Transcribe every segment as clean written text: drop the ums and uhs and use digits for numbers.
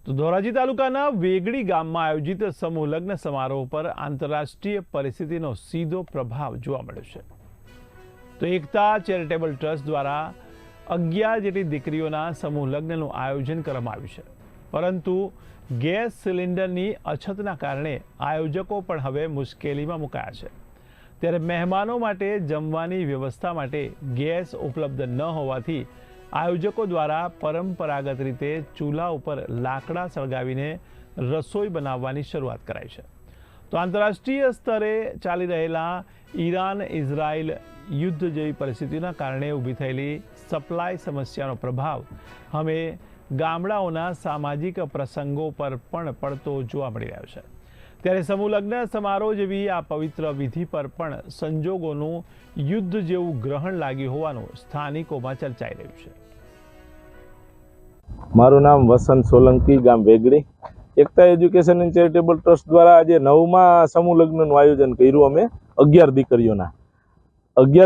તો ધોરાજી તાલુકાના વેગડી ગામમાં આયોજિત સમૂહ લગ્ન સમારોહ પર આંતરરાષ્ટ્રીય પરિસ્થિતિનો સીધો પ્રભાવ જોવા મળ્યો છે। તો એકતા ચેરિટેબલ ટ્રસ્ટ દ્વારા 11 જેટલી દીકરીઓના સમૂહ લગ્નનું આયોજન કરવામાં આવ્યું છે, પરંતુ ગેસ સિલિન્ડરની અછતના કારણે આયોજકો પણ હવે મુશ્કેલીમાં મુકાયા છે। ત્યારે મહેમાનો માટે જમવાની વ્યવસ્થા માટે ગેસ ઉપલબ્ધ ન હોવાથી આયોજકો દ્વારા પરંપરાગત રીતે ચૂલા ઉપર લાકડા સળગાવીને રસોઈ બનાવવાની શરૂઆત કરાઈ છે। તો આંતરરાષ્ટ્રીય સ્તરે ચાલી રહેલા ઈરાન ઇઝરાયલ યુદ્ધ જેવી પરિસ્થિતિના કારણે ઊભી થયેલી સપ્લાય સમસ્યાનો પ્રભાવ હવે ગામડાઓના સામાજિક પ્રસંગો પર પણ પડતો જોવા મળી રહ્યો છે। ત્યારે સમૂહ લગ્ન સમારોહ જેવી આ પવિત્ર વિધિ પર પણ સંજોગોનું યુદ્ધ જેવું ગ્રહણ લાગ્યું હોવાનું સ્થાનિકોમાં ચર્ચાઈ રહ્યું છે। મારું નામ વસંત સોલંકી, ગામ વેગડી। એકતા એજ્યુકેશન એન્ડ ચેરિટેબલ ટ્રસ્ટ દ્વારા આજે 9મા સમૂહ લગ્નનું આયોજન કર્યું। અમે 11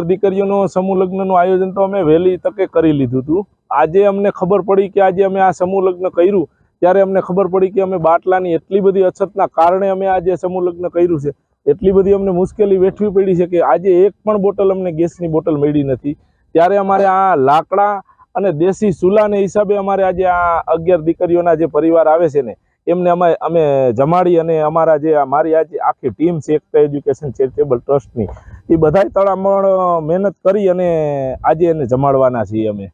દીકરીઓનું સમૂહ લગ્નનું આયોજન તો અમે વહેલી તકે કરી લીધું હતું। આજે અમને ખબર પડી કે આજે અમે આ સમૂહ લગ્ન કર્યું ત્યારે અમને ખબર પડી કે અમે બાટલાની એટલી બધી અછતના કારણે અમે આજે સમૂહ લગ્ન કર્યું છે। એટલી બધી અમને મુશ્કેલી વેઠવી પડી છે કે આજે એક પણ બોટલ અમને ગેસની બોટલ મળી નથી। ત્યારે અમારે આ લાકડા અને દેશી ચૂલાને હિસાબે અમારે આજે આ 11 દીકરીઓના જે પરિવાર આવે છે ને એમને અમે જમાડી અને અમારા જે મારી આજે આખી ટીમ છે એકતા એજ્યુકેશન ચેરિટેબલ ટ્રસ્ટની, એ બધાય તડામણ મહેનત કરી અને આજે એને જમાડવાના છીએ અમે।